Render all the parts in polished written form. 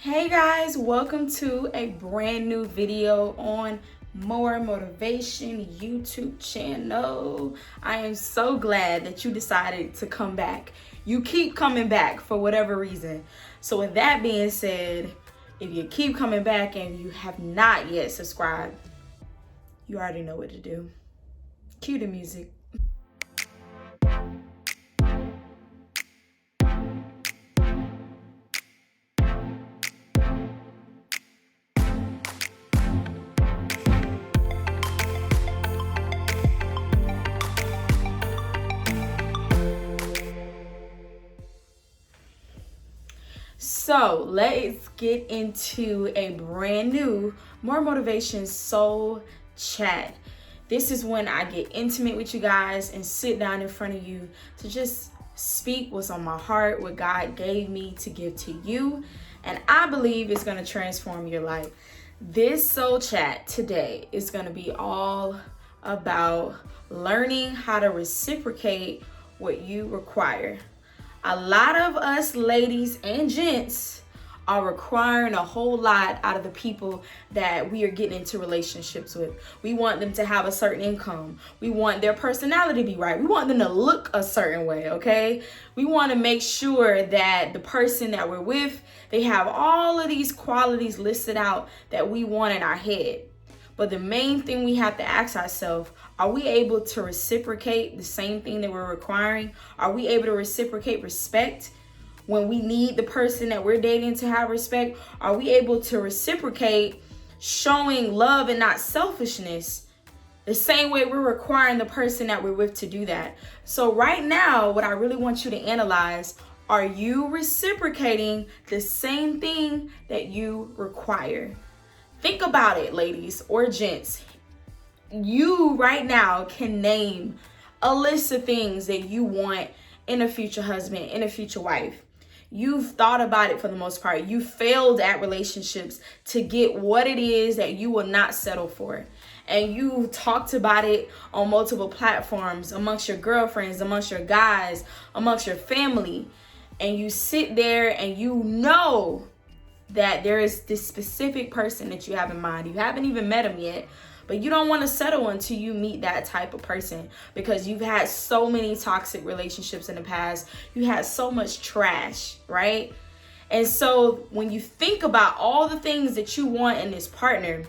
Hey guys, welcome to a brand new video on More Motivation YouTube channel. I am so glad that you decided to come back. You keep coming back for whatever reason. So with that being said, if you keep coming back and you have not yet subscribed, you already know what to do. Cue the music. So let's get into a brand new More Motivation Soul Chat. This is when I get intimate with you guys and sit down in front of you to just speak what's on my heart, what God gave me to give to you. And I believe it's going to transform your life. This Soul Chat today is going to be all about learning how to reciprocate what you require. A lot of us ladies and gents are requiring a whole lot out of the people that we are getting into relationships with. We want them to have a certain income. We want their personality to be right. We want them to look a certain way, okay? We want to make sure that the person that we're with, they have all of these qualities listed out that we want in our head. But the main thing we have to ask ourselves, are we able to reciprocate the same thing that we're requiring? Are we able to reciprocate respect when we need the person that we're dating to have respect? Are we able to reciprocate showing love and not selfishness the same way we're requiring the person that we're with to do that? So right now, what I really want you to analyze, are you reciprocating the same thing that you require? Think about it, ladies or gents. You right now can name a list of things that you want in a future husband, in a future wife. You've thought about it for the most part. You failed at relationships to get what it is that you will not settle for. And you talked about it on multiple platforms, amongst your girlfriends, amongst your guys, amongst your family. And you sit there and you know that there is this specific person that you have in mind. You haven't even met him yet, but you don't want to settle until you meet that type of person because you've had so many toxic relationships in the past. You had so much trash, right? And so when you think about all the things that you want in this partner,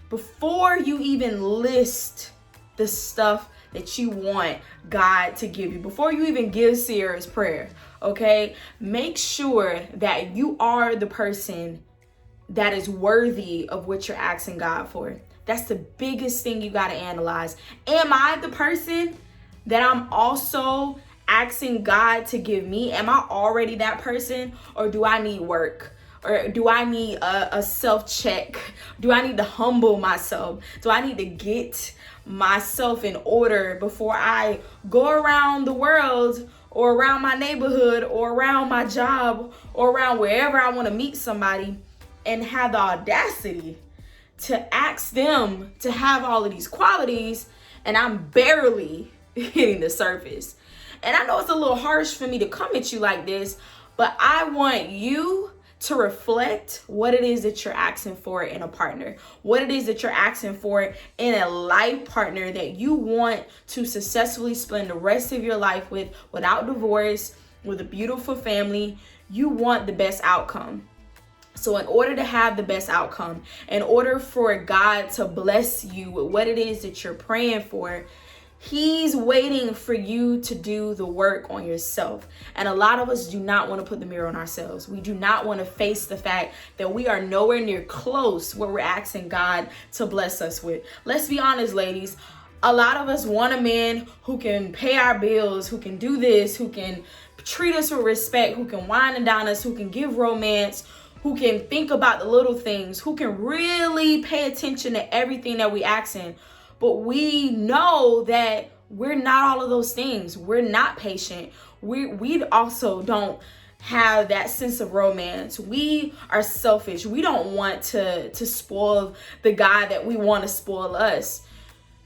before you even list the stuff that you want God to give you, before you even give Sierra's prayer, okay, make sure that you are the person that is worthy of what you're asking God for. That's the biggest thing you got to analyze. Am I the person that I'm also asking God to give me? Am I already that person, or do I need work? Or do I need a self-check? Do I need to humble myself? Do I need to get myself in order before I go around the world or around my neighborhood or around my job or around wherever I want to meet somebody and have the audacity to ask them to have all of these qualities and I'm barely hitting the surface? And I know it's a little harsh for me to come at you like this, but I want you to reflect what it is that you're asking for in a partner, what it is that you're asking for in a life partner that you want to successfully spend the rest of your life with without divorce, with a beautiful family. You want the best outcome. So in order to have the best outcome, in order for God to bless you with what it is that you're praying for, He's waiting for you to do the work on yourself. And a lot of us do not want to put the mirror on ourselves. We do not want to face the fact that we are nowhere near close what we're asking God to bless us with. Let's be honest, ladies. A lot of us want a man who can pay our bills, who can do this, who can treat us with respect, who can wine and dine us, who can give romance, who can think about the little things, who can really pay attention to everything that we asking. But we know that we're not all of those things. We're not patient. We also don't have that sense of romance. We are selfish. We don't want to spoil the guy that we want to spoil us.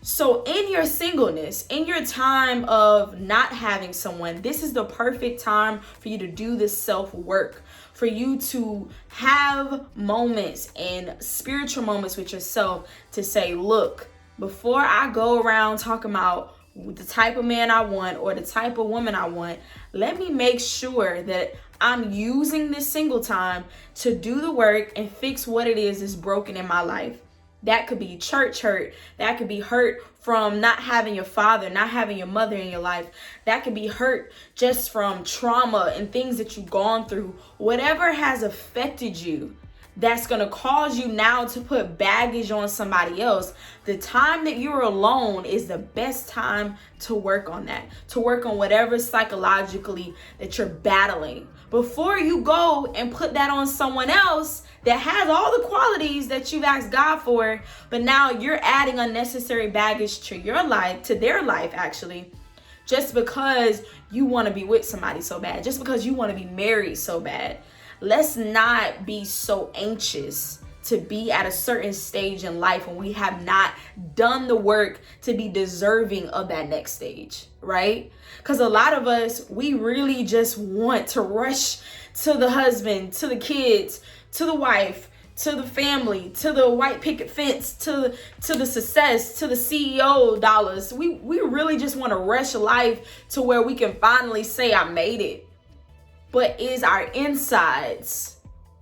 So in your singleness, in your time of not having someone, this is the perfect time for you to do this self-work, for you to have moments and spiritual moments with yourself to say, look, before I go around talking about the type of man I want or the type of woman I want, let me make sure that I'm using this single time to do the work and fix what it is that's broken in my life. That could be church hurt. That could be hurt from not having your father, not having your mother in your life. That could be hurt just from trauma and things that you've gone through. Whatever has affected you, that's going to cause you now to put baggage on somebody else. The time that you're alone is the best time to work on that, to work on whatever psychologically that you're battling. Before you go and put that on someone else that has all the qualities that you've asked God for, but now you're adding unnecessary baggage to your life, to their life actually, just because you want to be with somebody so bad, just because you want to be married so bad. Let's not be so anxious to be at a certain stage in life when we have not done the work to be deserving of that next stage, right? Because a lot of us, we really just want to rush to the husband, to the kids, to the wife, to the family, to the white picket fence, to the success, to the CEO dollars. We really just want to rush life to where we can finally say, I made it. But is our insides,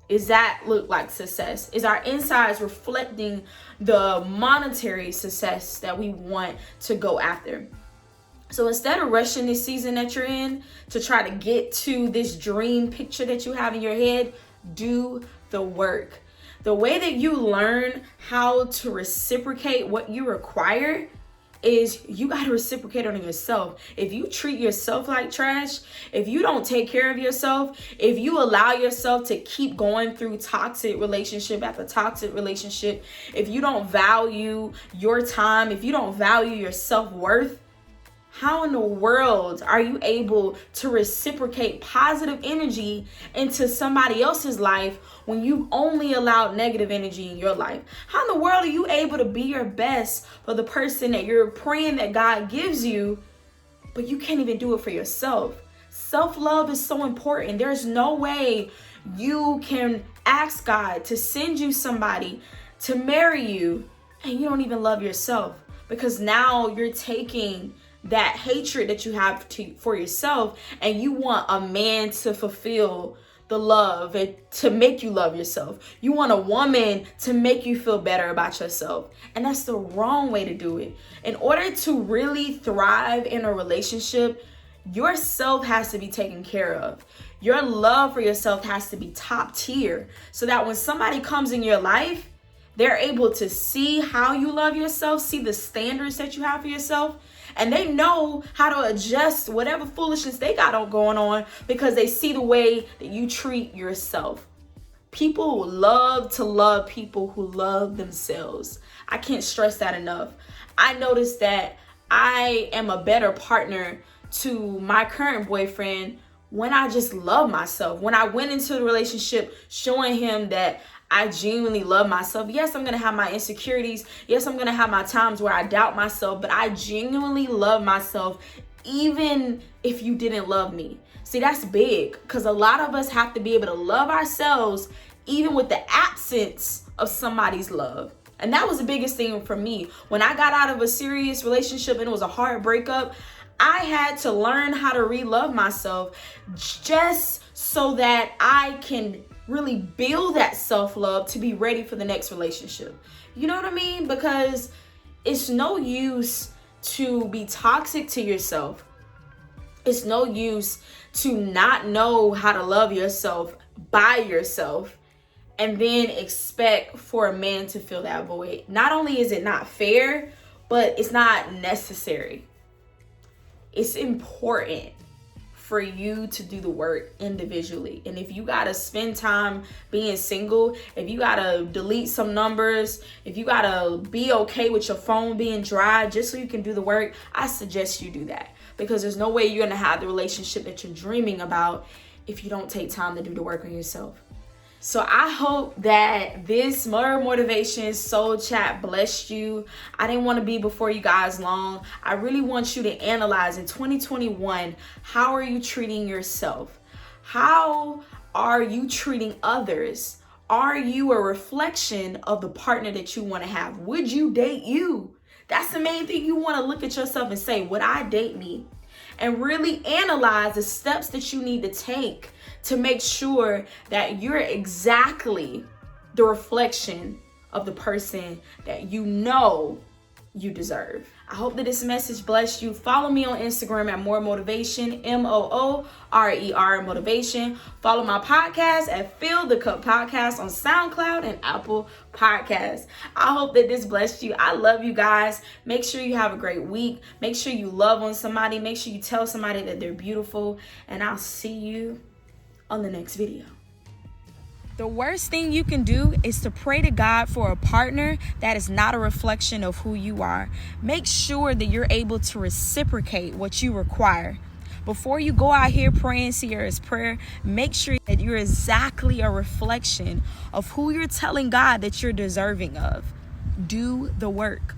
is that look like success? Is our insides reflecting the monetary success that we want to go after? So instead of rushing this season that you're in to try to get to this dream picture that you have in your head, do the work. The way that you learn how to reciprocate what you require is you got to reciprocate on yourself. If you treat yourself like trash, if you don't take care of yourself, if you allow yourself to keep going through toxic relationship after toxic relationship, if you don't value your time, if you don't value your self-worth, how in the world are you able to reciprocate positive energy into somebody else's life when you've only allowed negative energy in your life? How in the world are you able to be your best for the person that you're praying that God gives you, but you can't even do it for yourself? Self-love is so important. There's no way you can ask God to send you somebody to marry you and you don't even love yourself, because now you're taking that hatred that you have for yourself and you want a man to fulfill the love and to make you love yourself. You want a woman to make you feel better about yourself. And that's the wrong way to do it. In order to really thrive in a relationship, yourself has to be taken care of. Your love for yourself has to be top tier so that when somebody comes in your life, they're able to see how you love yourself, see the standards that you have for yourself, and they know how to adjust whatever foolishness they got going on because they see the way that you treat yourself. People love to love people who love themselves. I can't stress that enough. I noticed that I am a better partner to my current boyfriend when I just love myself. When I went into the relationship showing him that I genuinely love myself. Yes, I'm going to have my insecurities. Yes, I'm going to have my times where I doubt myself, but I genuinely love myself even if you didn't love me. See, that's big because a lot of us have to be able to love ourselves even with the absence of somebody's love. And that was the biggest thing for me. When I got out of a serious relationship and it was a hard breakup, I had to learn how to re-love myself just so that I can really build that self-love to be ready for the next relationship. You know what I mean? Because it's no use to be toxic to yourself. It's no use to not know how to love yourself by yourself and then expect for a man to fill that void. Not only is it not fair, but it's not necessary. It's important for you to do the work individually. And if you gotta spend time being single, if you gotta delete some numbers, if you gotta be okay with your phone being dry just so you can do the work, I suggest you do that. Because there's no way you're gonna have the relationship that you're dreaming about if you don't take time to do the work on yourself. So I hope that this motivation soul chat blessed you. I didn't want to be before you guys long. I really want you to analyze in 2021, how are you treating yourself? How are you treating others? Are you a reflection of the partner that you want to have? Would you date you? That's the main thing. You want to look at yourself and say, would I date me? And really analyze the steps that you need to take to make sure that you're exactly the reflection of the person that you know you deserve. I hope that this message blessed you. Follow me on Instagram at More Motivation, MOORER Motivation. Follow my podcast at Fill the Cup Podcast on SoundCloud and Apple Podcasts. I hope that this blessed you. I love you guys. Make sure you have a great week. Make sure you love on somebody. Make sure you tell somebody that they're beautiful. And I'll see you on the next video. The worst thing you can do is to pray to God for a partner that is not a reflection of who you are. Make sure that you're able to reciprocate what you require. Before you go out here praying Sierra's prayer, make sure that you're exactly a reflection of who you're telling God that you're deserving of. Do the work.